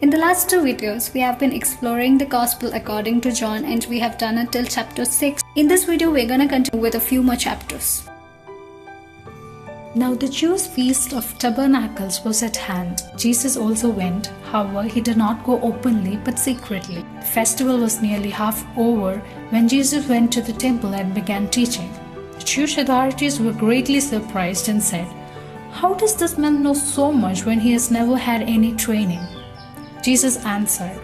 In the last two videos, we have been exploring the Gospel according to John and we have done it till chapter 6. In this video, we're gonna continue with a few more chapters. Now the Jews' feast of tabernacles was at hand. Jesus also went, however he did not go openly but secretly. The festival was nearly half over when Jesus went to the temple and began teaching. The Jewish authorities were greatly surprised and said, "How does this man know so much when he has never had any training?" Jesus answered,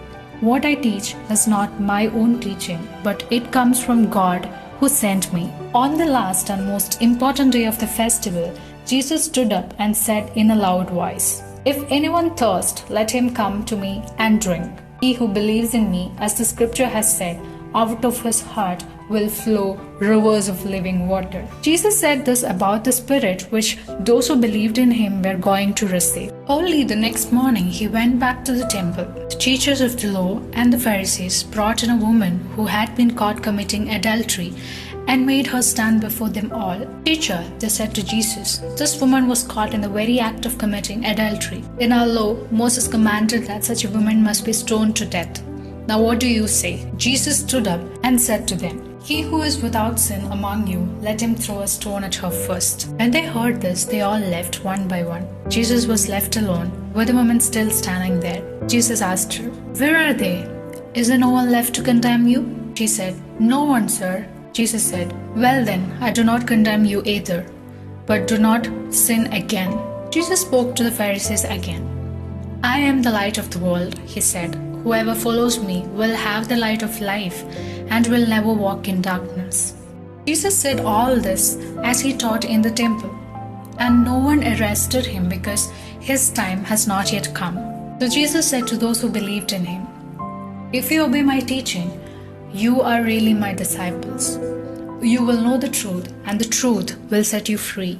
"What I teach is not my own teaching, but it comes from God who sent me." On the last and most important day of the festival, Jesus stood up and said in a loud voice, "If anyone thirsts, let him come to me and drink. He who believes in me, as the scripture has said, out of his heart will flow rivers of living water." Jesus said this about the Spirit which those who believed in him were going to receive. Early the next morning he went back to the temple. The teachers of the law and the Pharisees brought in a woman who had been caught committing adultery and made her stand before them all. "Teacher," they said to Jesus, "this woman was caught in the very act of committing adultery. In our law, Moses commanded that such a woman must be stoned to death. Now what do you say?" Jesus stood up and said to them, "He who is without sin among you, let him throw a stone at her first." When they heard this, they all left one by one. Jesus was left alone, with the woman still standing there. Jesus asked her, "Where are they? Is there no one left to condemn you?" She said, "No one, sir." Jesus said, "Well then, I do not condemn you either, but do not sin again." Jesus spoke to the Pharisees again. "I am the light of the world," he said. "Whoever follows me will have the light of life and will never walk in darkness." Jesus said all this as he taught in the temple, and no one arrested him because his time has not yet come. So Jesus said to those who believed in him, "If you obey my teaching, you are really my disciples. You will know the truth, and the truth will set you free.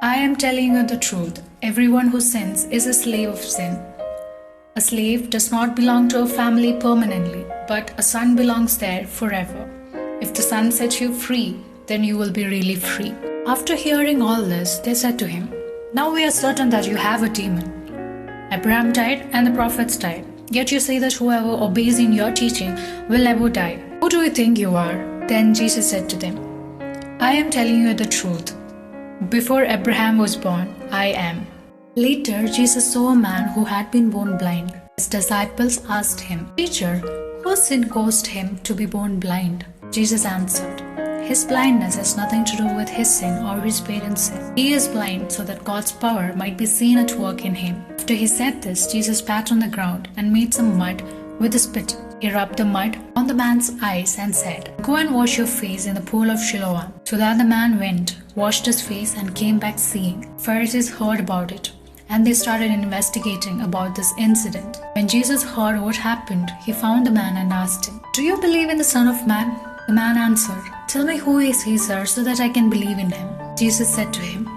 I am telling you the truth. Everyone who sins is a slave of sin. A slave does not belong to a family permanently, but a son belongs there forever. If the Son sets you free, then you will be really free." After hearing all this, they said to him, "Now we are certain that you have a demon. Abraham died and the prophets died, yet you say that whoever obeys in your teaching will never die. Who do you think you are?" Then Jesus said to them, "I am telling you the truth. Before Abraham was born, I am." Later, Jesus saw a man who had been born blind. His disciples asked him, "Teacher, whose sin caused him to be born blind?" Jesus answered, "His blindness has nothing to do with his sin or his parents' sin. He is blind so that God's power might be seen at work in him." After he said this, Jesus spat on the ground and made some mud with a spit. He rubbed the mud on the man's eyes and said, "Go and wash your face in the pool of Siloam." So that the man went, washed his face and came back seeing. Pharisees heard about it, and they started investigating about this incident. When Jesus heard what happened, he found the man and asked him, "Do you believe in the Son of Man?" The man answered, "Tell me who is he, sir, so that I can believe in him." Jesus said to him,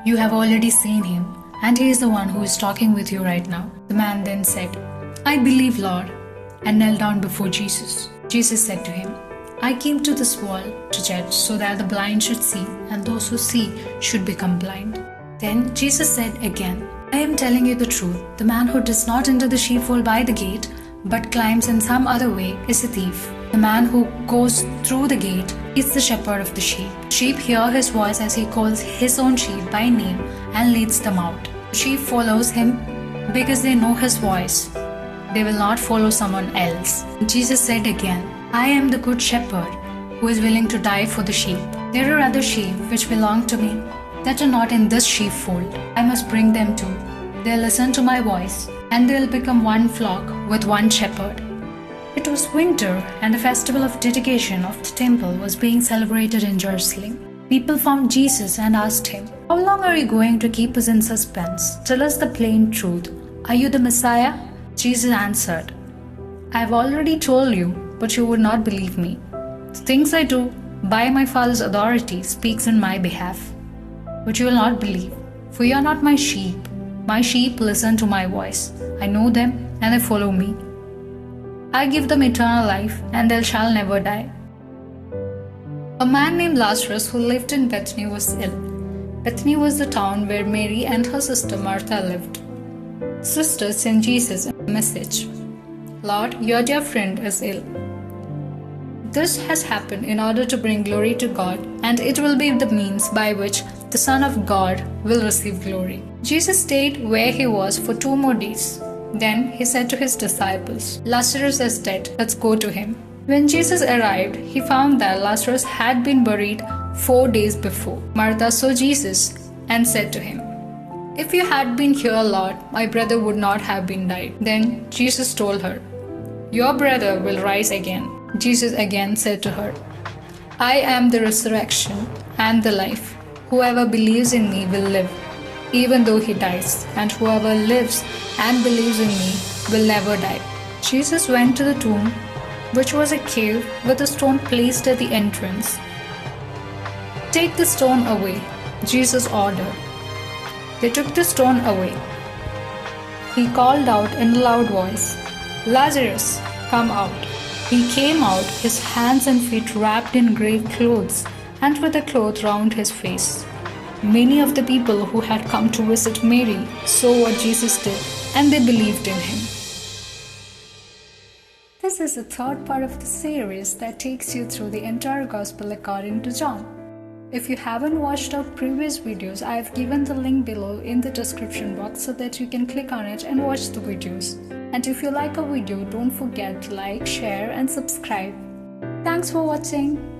"You have already seen him, and he is the one who is talking with you right now." The man then said, "I believe, Lord," and knelt down before Jesus. Jesus said to him, "I came to this world to judge, so that the blind should see, and those who see should become blind." Then Jesus said again, "I am telling you the truth. The man who does not enter the sheepfold by the gate, but climbs in some other way, is a thief. The man who goes through the gate is the shepherd of the sheep. Sheep hear his voice as he calls his own sheep by name and leads them out. The sheep follows him because they know his voice. They will not follow someone else." Jesus said again, "I am the good shepherd who is willing to die for the sheep. There are other sheep which belong to me that are not in this sheepfold. I must bring them too. They'll listen to my voice, and they'll become one flock with one shepherd." It was winter, and the festival of dedication of the temple was being celebrated in Jerusalem. People found Jesus and asked him, "How long are you going to keep us in suspense? Tell us the plain truth. Are you the Messiah?" Jesus answered, "I have already told you, but you would not believe me. The things I do by my Father's authority speaks in my behalf. But you will not believe, for you are not my sheep. My sheep listen to my voice. I know them, and they follow me. I give them eternal life, and they shall never die." A man named Lazarus who lived in Bethany was ill. Bethany was the town where Mary and her sister Martha lived. Sisters sent Jesus a message. Lord, your dear friend is ill. This has happened in order to bring glory to God, and it will be the means by which the Son of God will receive glory. Jesus stayed where he was for 2 more days. Then he said to his disciples, Lazarus is dead, let's go to him. When Jesus arrived, he found that Lazarus had been buried 4 days before. Martha saw Jesus and said to him, If you had been here, Lord, my brother would not have been died. Then Jesus told her, Your brother will rise again. Jesus again said to her, I am the resurrection and the life. Whoever believes in me will live, even though he dies, and whoever lives and believes in me will never die. Jesus went to the tomb, which was a cave with a stone placed at the entrance. Take the stone away, Jesus ordered. They took the stone away. He called out in a loud voice, Lazarus, come out. He came out, his hands and feet wrapped in grave clothes, and with a cloth round his face. Many of the people who had come to visit Mary saw what Jesus did, and they believed in him. This is the third part of the series that takes you through the entire Gospel according to John. If you haven't watched our previous videos, I have given the link below in the description box so that you can click on it and watch the videos. And if you like a video, don't forget to like, share and subscribe. Thanks for watching.